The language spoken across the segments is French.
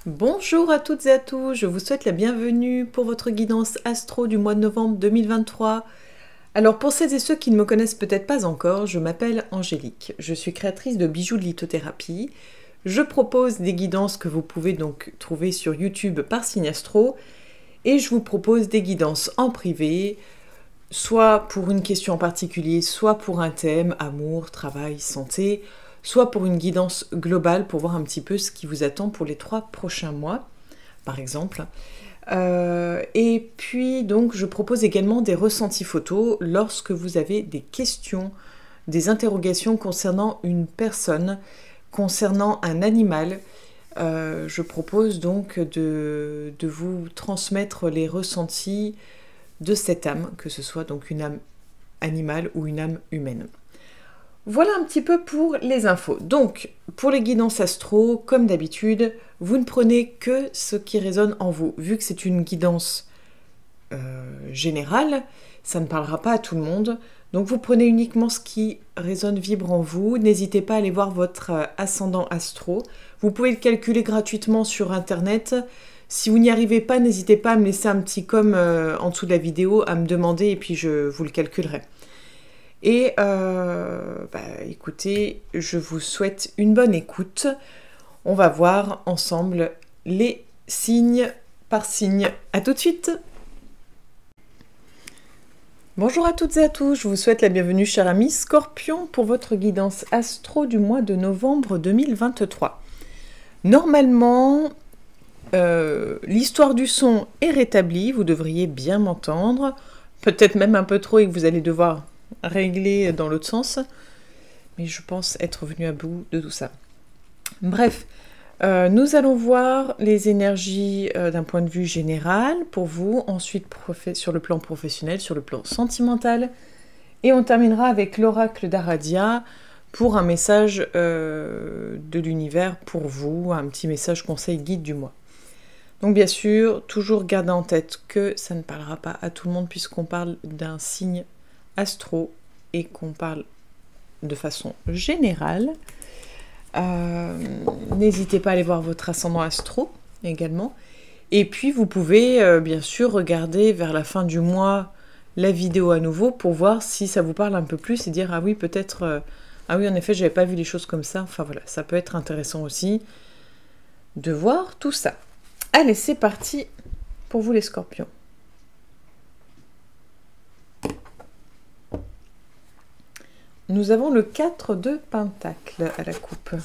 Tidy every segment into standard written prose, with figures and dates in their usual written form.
Bonjour à toutes et à tous, je vous souhaite la bienvenue pour votre guidance astro du mois de novembre 2023. Alors pour celles et ceux qui ne me connaissent peut-être pas encore, je m'appelle Angélique, je suis créatrice de bijoux de lithothérapie. Je propose des guidances que vous pouvez donc trouver sur YouTube par signe astro et je vous propose des guidances en privé, soit pour une question en particulier, soit pour un thème, amour, travail, santé, soit pour une guidance globale pour voir un petit peu ce qui vous attend pour les 3 prochains mois, par exemple. Et puis donc je propose également des ressentis photos lorsque vous avez des questions, des interrogations concernant une personne, concernant un animal. Je propose donc de vous transmettre les ressentis de cette âme, que ce soit donc une âme animale ou une âme humaine. Voilà un petit peu pour les infos. Donc, pour les guidances astro, comme d'habitude, vous ne prenez que ce qui résonne en vous. Vu que c'est une guidance générale, ça ne parlera pas à tout le monde. Donc, vous prenez uniquement ce qui résonne, vibre en vous. N'hésitez pas à aller voir votre ascendant astro. Vous pouvez le calculer gratuitement sur Internet. Si vous n'y arrivez pas, n'hésitez pas à me laisser un petit com en dessous de la vidéo, à me demander et puis je vous le calculerai. Et écoutez, je vous souhaite une bonne écoute. On va voir ensemble les signes par signe. À tout de suite. Bonjour à toutes et à tous, je vous souhaite la bienvenue, chers amis Scorpion, pour votre guidance astro du mois de novembre 2023. Normalement, l'histoire du son est rétablie, vous devriez bien m'entendre, peut-être même un peu trop et que vous allez devoir régler dans l'autre sens, mais je pense être venu à bout de tout ça. Bref, nous allons voir les énergies d'un point de vue général pour vous, ensuite sur le plan professionnel, sur le plan sentimental, et on terminera avec l'oracle d'Aradia pour un message de l'univers pour vous, un petit message conseil guide du mois. Donc bien sûr, toujours garder en tête que ça ne parlera pas à tout le monde puisqu'on parle d'un signe astro et qu'on parle de façon générale. N'hésitez pas à aller voir votre ascendant astro également. Et puis vous pouvez bien sûr regarder vers la fin du mois la vidéo à nouveau pour voir si ça vous parle un peu plus et dire ah oui peut-être ah oui en effet j'avais pas vu les choses comme ça. Enfin voilà, ça peut être intéressant aussi de voir tout ça. Allez, c'est parti pour vous les scorpions. Nous avons le 4 de Pentacle à la coupe.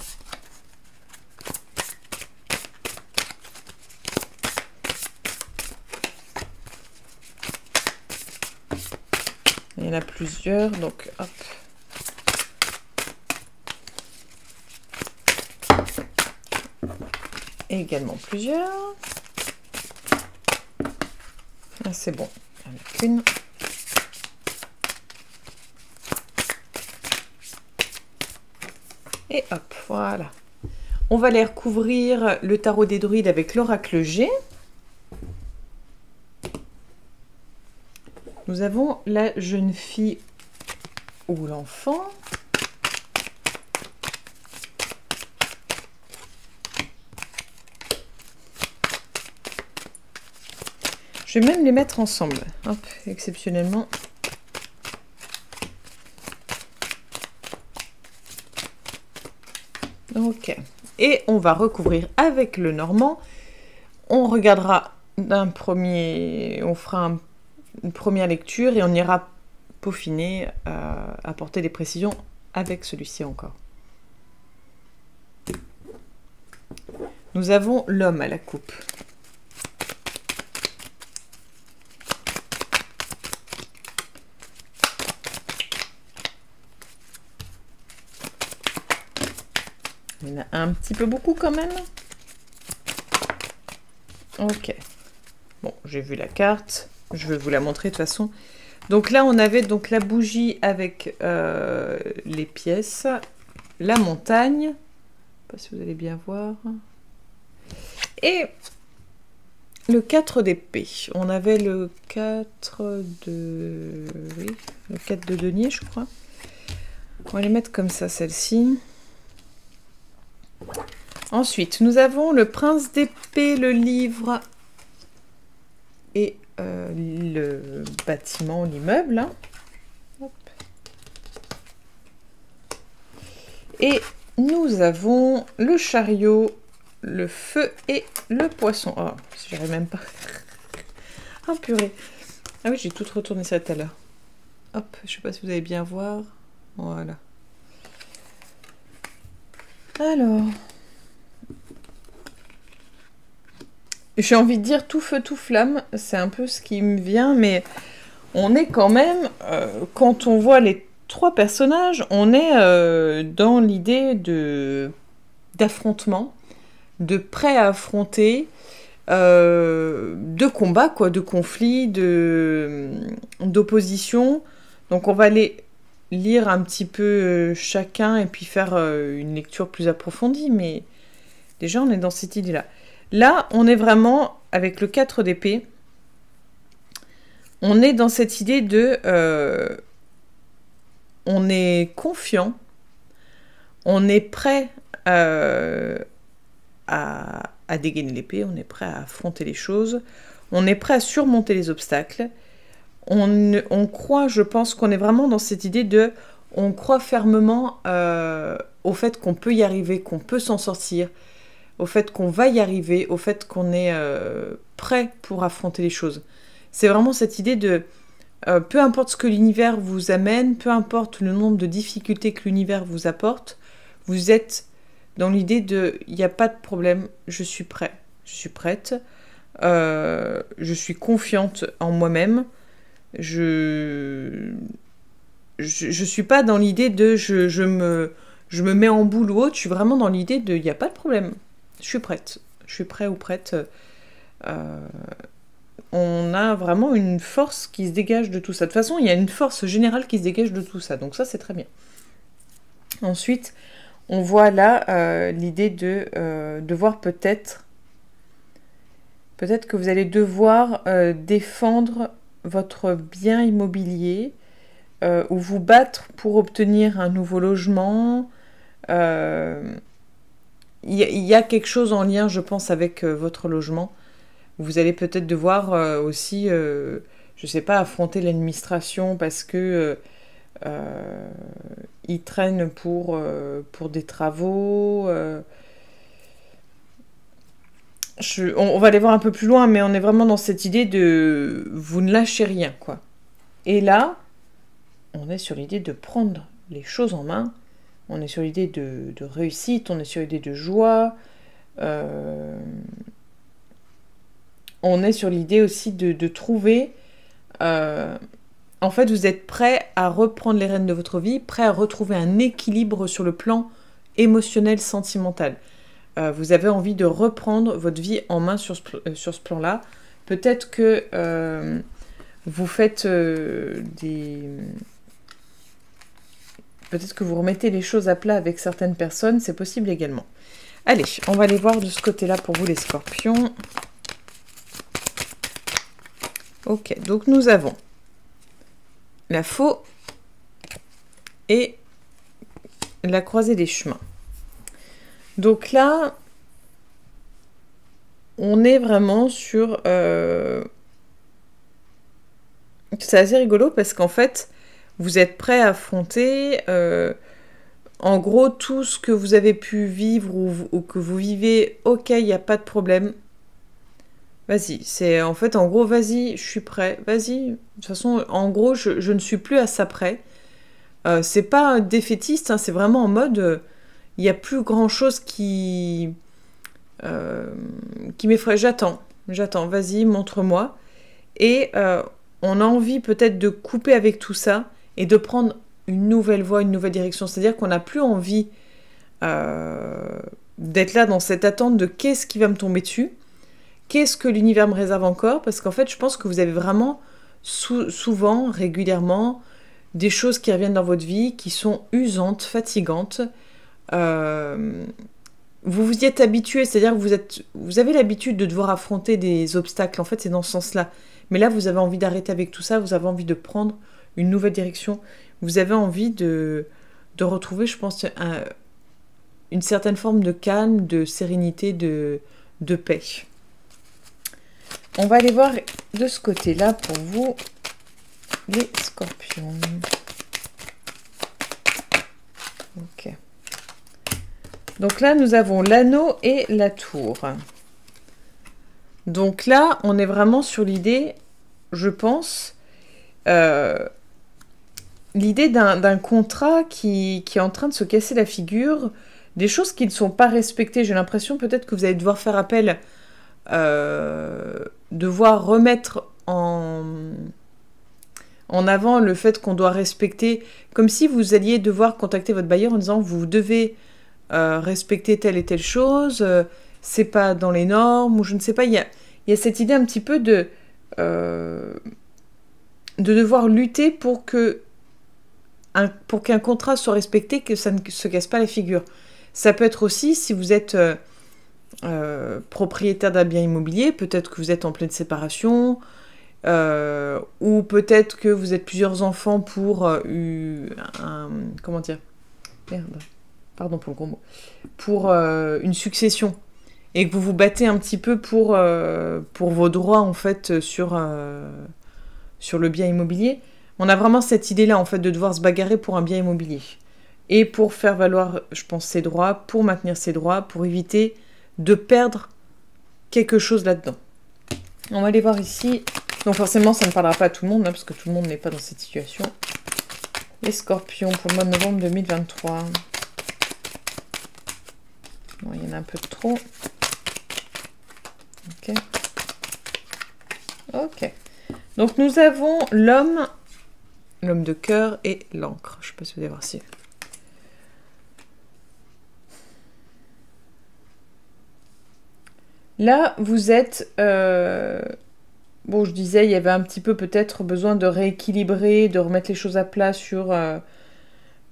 Il y en a plusieurs, donc hop. Et également plusieurs. Ah, c'est bon, avec une. Et hop, voilà. On va aller recouvrir le tarot des druides avec l'oracle G. Nous avons la jeune fille ou l'enfant. Je vais même les mettre ensemble. Hop, exceptionnellement. Ok. Et on va recouvrir avec le normand. On regardera d'un premier... On fera une première lecture et on ira peaufiner, apporter des précisions avec celui-ci encore. Nous avons l'homme à la coupe. Il y en a un petit peu beaucoup quand même. Ok. Bon, j'ai vu la carte. Je vais vous la montrer de toute façon. Donc là, on avait donc la bougie avec les pièces. La montagne. Je ne sais pas si vous allez bien voir. Et le 4 d'épée. On avait le 4 de... Oui, le 4 de denier, je crois. On va les mettre comme ça, celle-ci. Ensuite, nous avons le prince d'épée, le livre et le bâtiment, l'immeuble. Hein. Et nous avons le chariot, le feu et le poisson. Oh, j'arrive même pas. Oh purée. Ah oui, j'ai tout retourné ça tout à l'heure. Hop, je sais pas si vous allez bien voir. Voilà. Alors. J'ai envie de dire tout feu, tout flamme. C'est un peu ce qui me vient, mais on est quand même, quand on voit les 3 personnages, on est dans l'idée d'affrontement, de prêt à affronter, de combat, quoi, de conflit, d'opposition. Donc on va aller lire un petit peu chacun et puis faire une lecture plus approfondie, mais déjà on est dans cette idée-là. Là, on est vraiment, avec le 4 d'épée, on est dans cette idée de... on est confiant, on est prêt à dégainer l'épée, on est prêt à affronter les choses, on est prêt à surmonter les obstacles. On croit, je pense qu'on est vraiment dans cette idée de... On croit fermement au fait qu'on peut y arriver, qu'on peut s'en sortir, au fait qu'on va y arriver, au fait qu'on est prêt pour affronter les choses. C'est vraiment cette idée de peu importe ce que l'univers vous amène, peu importe le nombre de difficultés que l'univers vous apporte, vous êtes dans l'idée de il n'y a pas de problème, je suis prêt, je suis prête, je suis confiante en moi-même, je suis pas dans l'idée de je me mets en boule ou autre, je suis vraiment dans l'idée de il n'y a pas de problème. Je suis prête. Je suis prêt ou prête. On a vraiment une force qui se dégage de tout ça. De toute façon, il y a une force générale qui se dégage de tout ça. Donc ça, c'est très bien. Ensuite, on voit là l'idée de devoir peut-être que vous allez devoir défendre votre bien immobilier ou vous battre pour obtenir un nouveau logement. Il y a quelque chose en lien, je pense, avec votre logement. Vous allez peut-être devoir aussi, je sais pas, affronter l'administration parce que ils traînent pour des travaux. On va aller voir un peu plus loin, mais on est vraiment dans cette idée de vous ne lâchez rien, quoi. Et là, on est sur l'idée de prendre les choses en main. On est sur l'idée de réussite, on est sur l'idée de joie. On est sur l'idée aussi de trouver... en fait, vous êtes prêt à reprendre les rênes de votre vie, prêt à retrouver un équilibre sur le plan émotionnel, sentimental. Vous avez envie de reprendre votre vie en main sur ce plan-là. Peut-être que vous faites Peut-être que vous remettez les choses à plat avec certaines personnes, c'est possible également. Allez, on va aller voir de ce côté-là pour vous les scorpions. Ok, donc nous avons la faux et la croisée des chemins. Donc là, on est vraiment sur... C'est assez rigolo parce qu'en fait, vous êtes prêt à affronter, en gros, tout ce que vous avez pu vivre ou que vous vivez, ok, il n'y a pas de problème. Vas-y, c'est en fait, en gros, vas-y, je suis prêt, vas-y. De toute façon, en gros, je ne suis plus à ça près. C'est pas défaitiste, hein, c'est vraiment en mode, il n'y a plus grand-chose qui m'effraie. J'attends, vas-y, montre-moi. Et on a envie peut-être de couper avec tout ça et de prendre une nouvelle voie, une nouvelle direction. C'est-à-dire qu'on n'a plus envie d'être là dans cette attente de qu'est-ce qui va me tomber dessus, qu'est-ce que l'univers me réserve encore, parce qu'en fait, je pense que vous avez vraiment souvent, régulièrement, des choses qui reviennent dans votre vie, qui sont usantes, fatigantes. Vous vous y êtes habitué, c'est-à-dire que vous avez l'habitude de devoir affronter des obstacles. En fait, c'est dans ce sens-là. Mais là, vous avez envie d'arrêter avec tout ça, vous avez envie de prendre une nouvelle direction. Vous avez envie de retrouver, je pense, une certaine forme de calme, de sérénité, de paix. On va aller voir de ce côté-là pour vous, les scorpions. Ok. Donc là, nous avons l'anneau et la tour. Donc là, on est vraiment sur l'idée, je pense, l'idée d'un contrat qui est en train de se casser la figure, des choses qui ne sont pas respectées. J'ai l'impression peut-être que vous allez devoir faire appel, devoir remettre en avant le fait qu'on doit respecter, comme si vous alliez devoir contacter votre bailleur en disant vous devez respecter telle et telle chose, c'est pas dans les normes, ou je ne sais pas, il y a cette idée un petit peu de devoir lutter pour qu'un contrat soit respecté, que ça ne se casse pas la figure. Ça peut être aussi, si vous êtes propriétaire d'un bien immobilier, peut-être que vous êtes en pleine séparation, ou peut-être que vous êtes plusieurs enfants pour comment dire, merde, pardon pour le gros mot, pour une succession, et que vous vous battez un petit peu pour vos droits en fait sur le bien immobilier. On a vraiment cette idée-là en fait de devoir se bagarrer pour un bien immobilier et pour faire valoir, je pense, ses droits, pour maintenir ses droits, pour éviter de perdre quelque chose là-dedans. On va aller voir ici. Donc forcément, ça ne parlera pas à tout le monde, hein, parce que tout le monde n'est pas dans cette situation. Les scorpions pour le mois de novembre 2023. Bon, il y en a un peu trop. Ok. Ok. Donc nous avons l'homme de cœur et l'encre. Je ne sais pas si vous allez voir si... Là, vous êtes... Bon, je disais, il y avait un petit peu peut-être besoin de rééquilibrer, de remettre les choses à plat sur...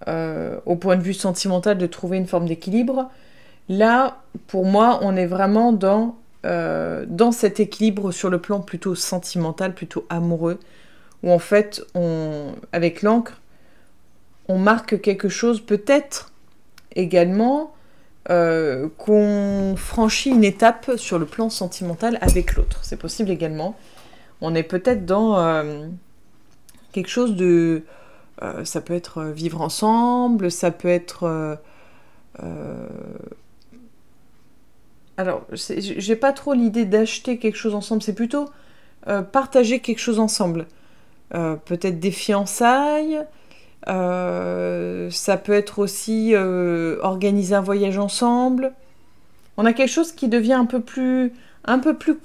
au point de vue sentimental, de trouver une forme d'équilibre. Là, pour moi, on est vraiment dans cet équilibre sur le plan plutôt sentimental, plutôt amoureux, où en fait, avec l'encre, on marque quelque chose, peut-être également qu'on franchit une étape sur le plan sentimental avec l'autre. C'est possible également. On est peut-être dans quelque chose de... ça peut être vivre ensemble, ça peut être... alors, j'ai pas trop l'idée d'acheter quelque chose ensemble, c'est plutôt partager quelque chose ensemble. Peut-être des fiançailles, ça peut être aussi organiser un voyage ensemble. On a quelque chose qui devient un peu plus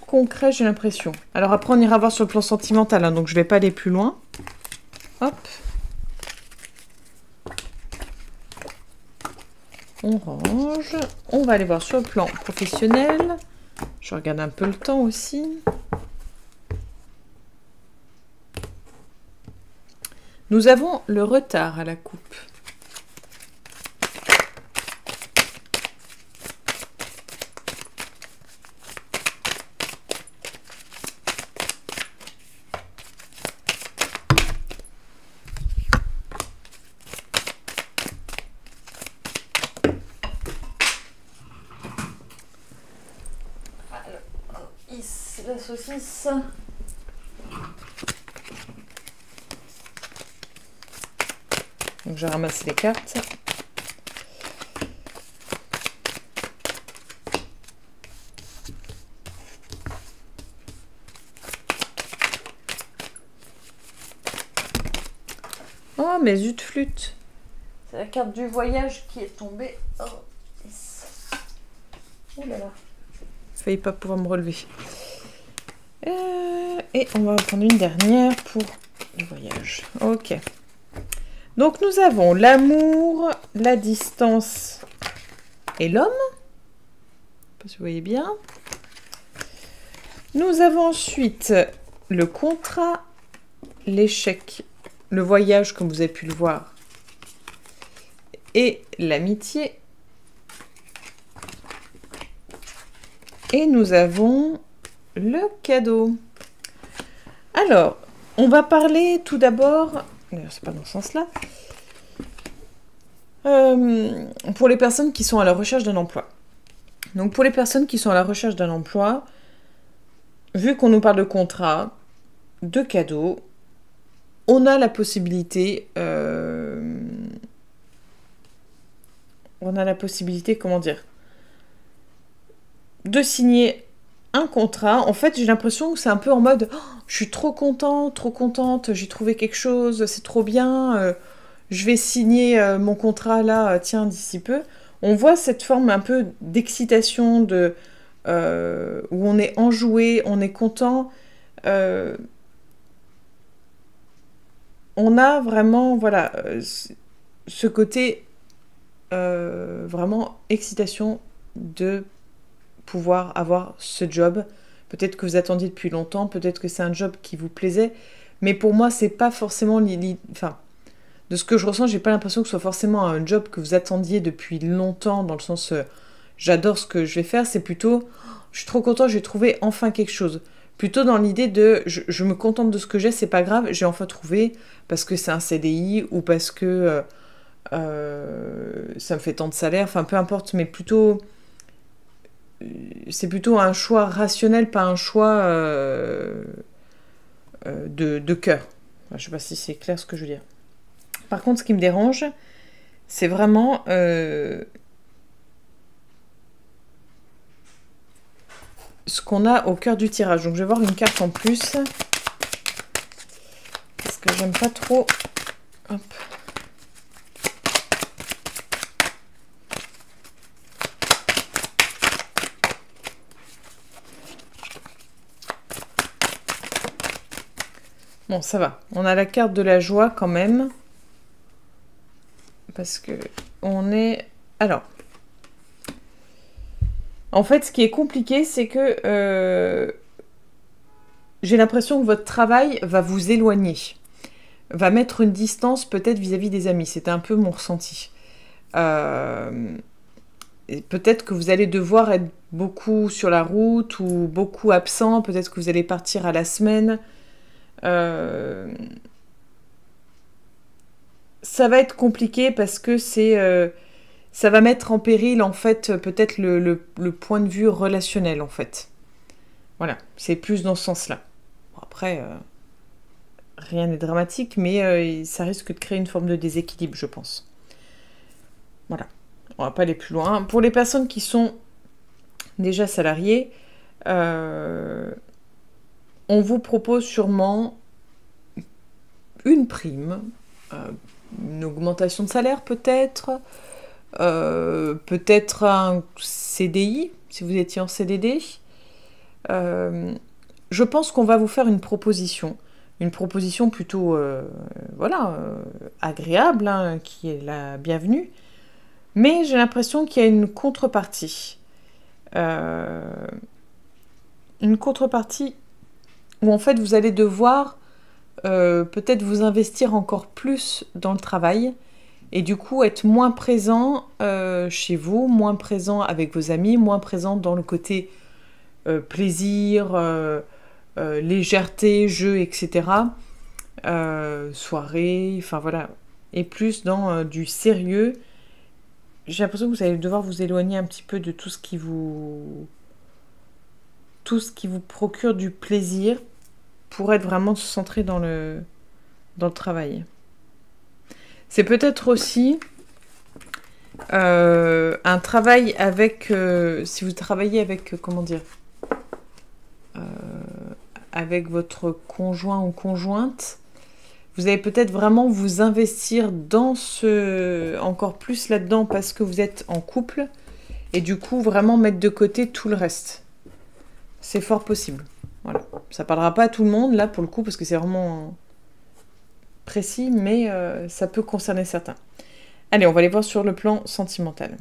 concret, j'ai l'impression. Alors après, on ira voir sur le plan sentimental, hein, donc je vais pas aller plus loin. Hop. On range. On va aller voir sur le plan professionnel. Je regarde un peu le temps aussi. Nous avons le retard à la coupe. La saucisse. Donc je ramasse les cartes. Oh mais zut flûte. C'est la carte du voyage qui est tombée. Oh, yes. Oh là là. Failli pas pouvoir me relever. Et on va en prendre une dernière pour le voyage. Ok. Donc nous avons l'amour, la distance et l'homme. Je sais pas si vous voyez bien. Nous avons ensuite le contrat, l'échec, le voyage comme vous avez pu le voir et l'amitié. Et nous avons le cadeau. Alors, on va parler tout d'abord... D'ailleurs, c'est pas dans ce sens-là. Pour les personnes qui sont à la recherche d'un emploi. Donc pour les personnes qui sont à la recherche d'un emploi, vu qu'on nous parle de contrat, de cadeaux, on a la possibilité, comment dire, de signer un contrat. En fait, j'ai l'impression que c'est un peu en mode oh, je suis trop contente, j'ai trouvé quelque chose, c'est trop bien, je vais signer mon contrat là, tiens, d'ici peu. On voit cette forme un peu d'excitation, où on est enjoué, on est content. On a vraiment, voilà, ce côté vraiment excitation de pouvoir avoir ce job. Peut-être que vous attendiez depuis longtemps, peut-être que c'est un job qui vous plaisait, mais pour moi, c'est pas forcément enfin, de ce que je ressens, j'ai pas l'impression que ce soit forcément un job que vous attendiez depuis longtemps, dans le sens j'adore ce que je vais faire, c'est plutôt je suis trop content, j'ai trouvé enfin quelque chose. Plutôt dans l'idée de je me contente de ce que j'ai, c'est pas grave, j'ai enfin trouvé parce que c'est un CDI ou parce que ça me fait tant de salaire, enfin peu importe, mais plutôt c'est plutôt un choix rationnel, pas un choix de cœur. Enfin, je sais pas si c'est clair ce que je veux dire. Par contre, ce qui me dérange, c'est vraiment ce qu'on a au cœur du tirage. Donc je vais voir une carte en plus. Parce que j'aime pas trop. Hop. Bon, ça va. On a la carte de la joie quand même. Parce que on est... Alors. En fait, ce qui est compliqué, c'est que j'ai l'impression que votre travail va vous éloigner. Va mettre une distance peut-être vis-à-vis des amis. C'était un peu mon ressenti. Peut-être que vous allez devoir être beaucoup sur la route ou beaucoup absent. Peut-être que vous allez partir à la semaine. Ça va être compliqué parce que ça va mettre en péril en fait peut-être le point de vue relationnel en fait. Voilà, c'est plus dans ce sens-là. Bon, après, rien n'est dramatique, mais ça risque de créer une forme de déséquilibre, je pense. Voilà, on va pas aller plus loin. Pour les personnes qui sont déjà salariées, on vous propose sûrement une prime, une augmentation de salaire peut-être, peut-être un CDI, si vous étiez en CDD. Je pense qu'on va vous faire une proposition plutôt voilà, agréable, hein, qui est la bienvenue, mais j'ai l'impression qu'il y a une contrepartie. Une contrepartie où en fait vous allez devoir peut-être vous investir encore plus dans le travail et du coup être moins présent chez vous, moins présent avec vos amis, moins présent dans le côté plaisir, légèreté, jeu, etc. Soirée, enfin voilà. Et plus dans du sérieux. J'ai l'impression que vous allez devoir vous éloigner un petit peu de tout ce qui vous procure du plaisir pour être vraiment centré dans le travail. C'est peut-être aussi un travail avec... si vous travaillez avec... comment dire avec votre conjoint ou conjointe, vous allez peut-être vraiment vous investir dans encore plus là-dedans parce que vous êtes en couple et du coup vraiment mettre de côté tout le reste. C'est fort possible. Voilà. Ça parlera pas à tout le monde là pour le coup parce que c'est vraiment précis, mais ça peut concerner certains. Allez, on va aller voir sur le plan sentimental.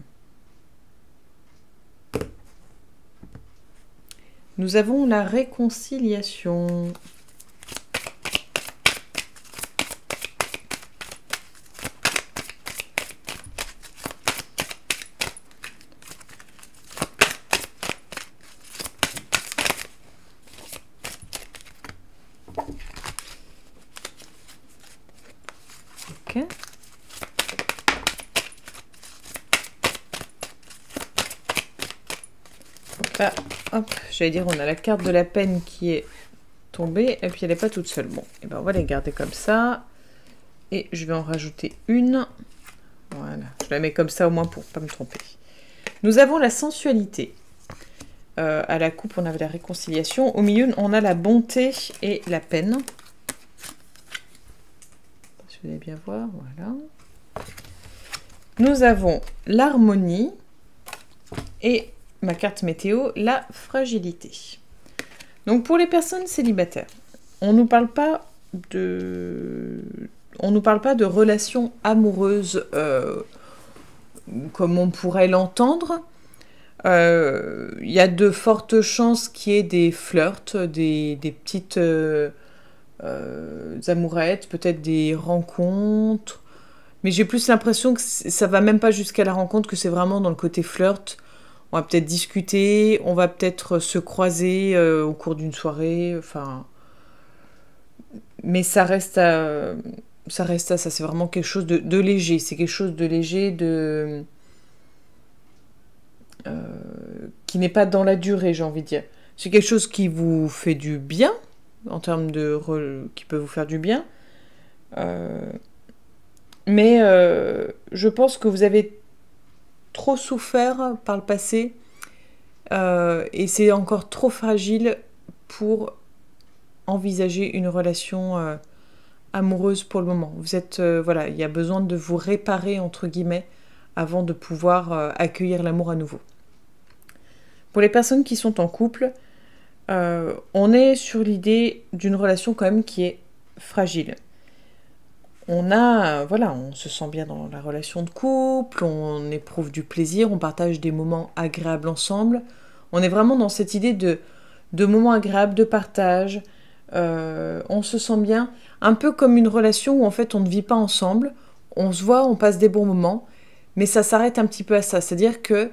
Nous avons la réconciliation. Ok. hop, j'allais dire, on a la carte de la peine qui est tombée, et puis elle n'est pas toute seule. Bon, et ben on va les garder comme ça. Et je vais en rajouter une. Voilà, je la mets comme ça au moins pour ne pas me tromper. Nous avons la sensualité. À la coupe, on avait la réconciliation. Au milieu, on a la bonté et la peine. Si vous allez bien voir, voilà. Nous avons l'harmonie et ma carte météo, la fragilité. Donc pour les personnes célibataires, on nous parle pas de relations amoureuses comme on pourrait l'entendre. Il y a de fortes chances qu'il y ait des flirts, des petites amourettes, peut-être des rencontres. Mais j'ai plus l'impression que ça va même pas jusqu'à la rencontre, que c'est vraiment dans le côté flirt. On va peut-être discuter, on va peut-être se croiser au cours d'une soirée, enfin... Mais ça reste à ça. C'est vraiment quelque chose de léger. C'est quelque chose de léger, qui n'est pas dans la durée, j'ai envie de dire. C'est quelque chose qui vous fait du bien, en termes qui peut vous faire du bien. Mais je pense que vous avez trop souffert par le passé et c'est encore trop fragile pour envisager une relation amoureuse pour le moment. Vous êtes, voilà, il y a besoin de vous réparer, entre guillemets, avant de pouvoir accueillir l'amour à nouveau. Pour les personnes qui sont en couple, on est sur l'idée d'une relation quand même qui est fragile. Voilà, on se sent bien dans la relation de couple, on éprouve du plaisir, on partage des moments agréables ensemble. On est vraiment dans cette idée de moments agréables, de partage. On se sent bien, un peu comme une relation où en fait on ne vit pas ensemble, on se voit, on passe des bons moments, mais ça s'arrête un petit peu à ça. C'est-à-dire que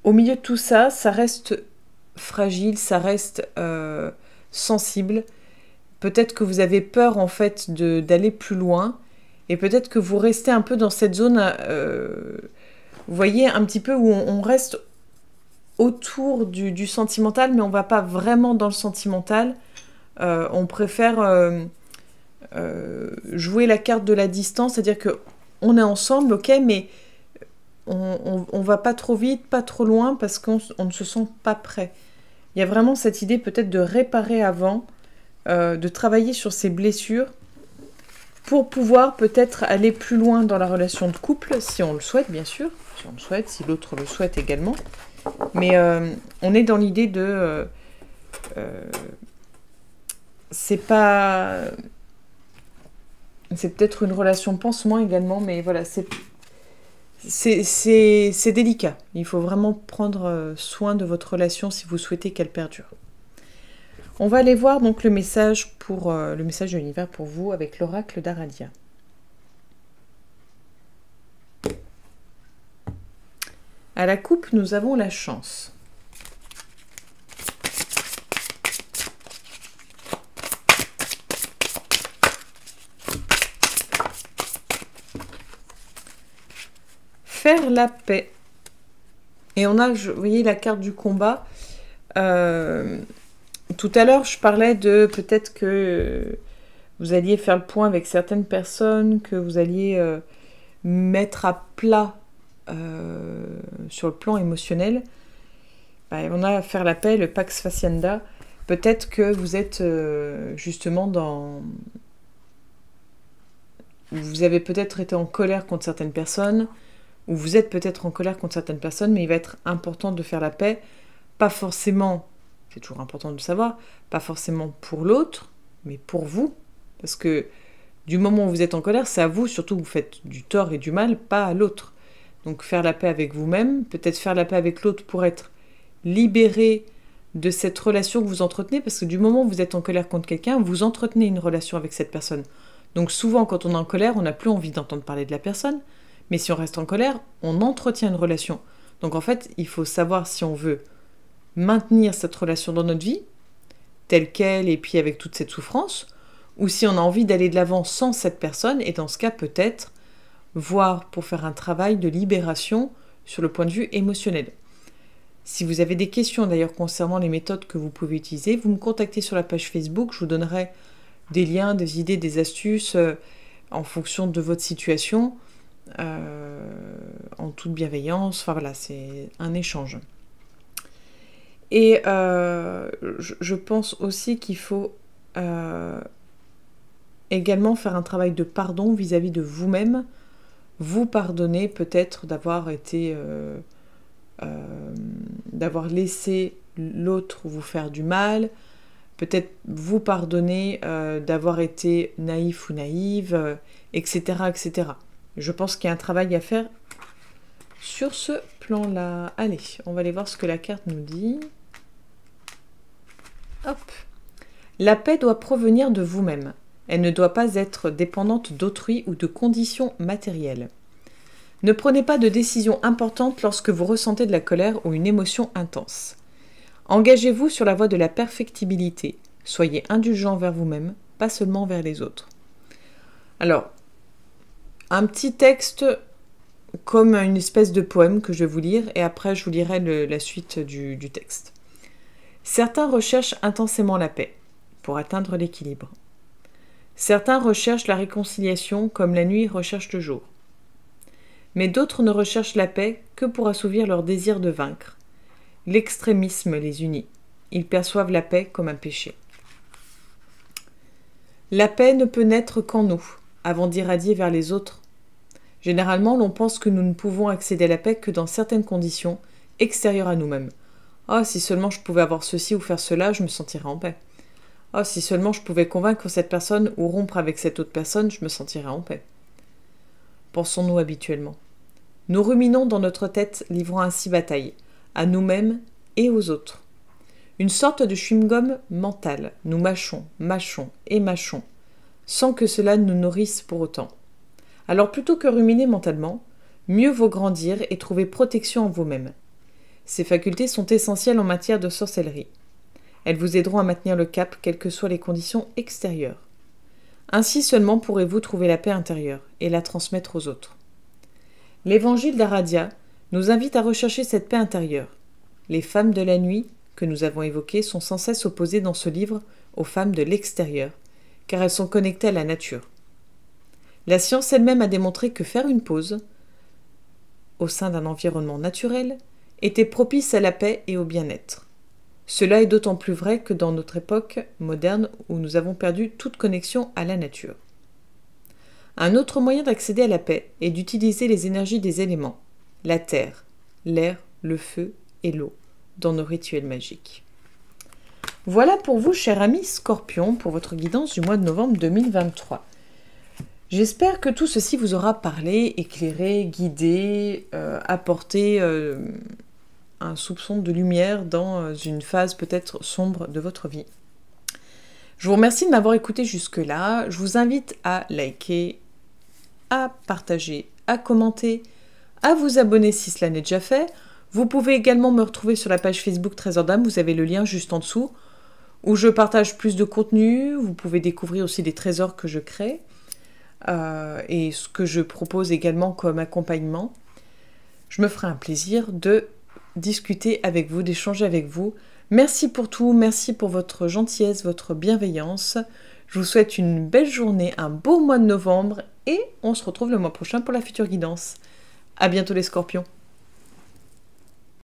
au milieu de tout ça, ça reste fragile, ça reste sensible. Peut-être que vous avez peur en fait d'aller plus loin, et peut-être que vous restez un peu dans cette zone, vous voyez, un petit peu où on reste autour du sentimental, mais on va pas vraiment dans le sentimental. On préfère jouer la carte de la distance, c'est-à-dire que on est ensemble, ok, mais on va pas trop vite, pas trop loin, parce qu'on ne se sent pas prêt. Il y a vraiment cette idée peut-être de réparer avant, de travailler sur ses blessures, pour pouvoir peut-être aller plus loin dans la relation de couple, si on le souhaite, bien sûr, si on le souhaite, si l'autre le souhaite également. Mais on est dans l'idée de... c'est pas... C'est peut-être une relation pansement également, mais voilà, c'est délicat. Il faut vraiment prendre soin de votre relation si vous souhaitez qu'elle perdure. On va aller voir donc le message de l'univers pour vous avec l'oracle d'Aradia. À la coupe, nous avons la chance. Faire la paix. Et on a, vous voyez, la carte du combat. Tout à l'heure, je parlais de peut-être que vous alliez faire le point avec certaines personnes, que vous alliez mettre à plat sur le plan émotionnel. On a à faire la paix, le Pax Facienda. Peut-être que vous êtes justement dans... Vous avez peut-être été en colère contre certaines personnes, ou vous êtes peut-être en colère contre certaines personnes, mais il va être important de faire la paix, pas forcément... C'est toujours important de le savoir, pas forcément pour l'autre, mais pour vous. Parce que du moment où vous êtes en colère, c'est à vous surtout que vous faites du tort et du mal, pas à l'autre. Donc faire la paix avec vous-même, peut-être faire la paix avec l'autre pour être libéré de cette relation que vous entretenez, parce que du moment où vous êtes en colère contre quelqu'un, vous entretenez une relation avec cette personne. Donc souvent, quand on est en colère, on n'a plus envie d'entendre parler de la personne, mais si on reste en colère, on entretient une relation. Donc en fait, il faut savoir si on veut maintenir cette relation dans notre vie, telle qu'elle, et puis avec toute cette souffrance, ou si on a envie d'aller de l'avant sans cette personne, et dans ce cas, peut-être, voire pour faire un travail de libération sur le point de vue émotionnel. Si vous avez des questions d'ailleurs concernant les méthodes que vous pouvez utiliser, vous me contactez sur la page Facebook, je vous donnerai des liens, des idées, des astuces en fonction de votre situation, en toute bienveillance. Enfin voilà, c'est un échange. Et je pense aussi qu'il faut également faire un travail de pardon vis-à-vis de vous-même. Vous pardonnez peut-être d'avoir été... d'avoir laissé l'autre vous faire du mal, peut-être vous pardonner d'avoir été naïf ou naïve, etc., etc. Je pense qu'il y a un travail à faire sur ce plan-là. Allez, on va aller voir ce que la carte nous dit. Hop. La paix doit provenir de vous-même. Elle ne doit pas être dépendante d'autrui ou de conditions matérielles. Ne prenez pas de décisions importantes lorsque vous ressentez de la colère ou une émotion intense. Engagez-vous sur la voie de la perfectibilité. Soyez indulgent vers vous-même, pas seulement vers les autres. Alors, un petit texte comme une espèce de poème que je vais vous lire et après je vous lirai la suite du texte. Certains recherchent intensément la paix pour atteindre l'équilibre. Certains recherchent la réconciliation comme la nuit recherche le jour. Mais d'autres ne recherchent la paix que pour assouvir leur désir de vaincre. L'extrémisme les unit. Ils perçoivent la paix comme un péché. La paix ne peut naître qu'en nous, avant d'irradier vers les autres. Généralement, l'on pense que nous ne pouvons accéder à la paix que dans certaines conditions extérieures à nous-mêmes. « Oh, si seulement je pouvais avoir ceci ou faire cela, je me sentirais en paix. Oh, si seulement je pouvais convaincre cette personne ou rompre avec cette autre personne, je me sentirais en paix. » Pensons-nous habituellement. Nous ruminons dans notre tête, livrant ainsi bataille, à nous-mêmes et aux autres. Une sorte de chewing-gum mental, nous mâchons, mâchons et mâchons, sans que cela nous nourrisse pour autant. Alors plutôt que ruminer mentalement, mieux vaut grandir et trouver protection en vous-même. Ces facultés sont essentielles en matière de sorcellerie. Elles vous aideront à maintenir le cap, quelles que soient les conditions extérieures. Ainsi seulement pourrez-vous trouver la paix intérieure et la transmettre aux autres. L'évangile d'Aradia nous invite à rechercher cette paix intérieure. Les femmes de la nuit, que nous avons évoquées, sont sans cesse opposées dans ce livre aux femmes de l'extérieur, car elles sont connectées à la nature. La science elle-même a démontré que faire une pause, au sein d'un environnement naturel, était propice à la paix et au bien-être. Cela est d'autant plus vrai que dans notre époque moderne où nous avons perdu toute connexion à la nature. Un autre moyen d'accéder à la paix est d'utiliser les énergies des éléments, la terre, l'air, le feu et l'eau, dans nos rituels magiques. Voilà pour vous, cher ami Scorpion, pour votre guidance du mois de novembre 2023. J'espère que tout ceci vous aura parlé, éclairé, guidé, apporté un soupçon de lumière dans une phase peut-être sombre de votre vie. Je vous remercie de m'avoir écouté jusque-là. Je vous invite à liker, à partager, à commenter, à vous abonner si cela n'est déjà fait. Vous pouvez également me retrouver sur la page Facebook Trésor d'âme, vous avez le lien juste en dessous, où je partage plus de contenu. Vous pouvez découvrir aussi des trésors que je crée et ce que je propose également comme accompagnement. Je me ferai un plaisir de discuter avec vous, d'échanger avec vous. Merci pour tout, merci pour votre gentillesse, votre bienveillance. Je vous souhaite une belle journée, un beau mois de novembre et on se retrouve le mois prochain pour la future guidance. À bientôt les Scorpions.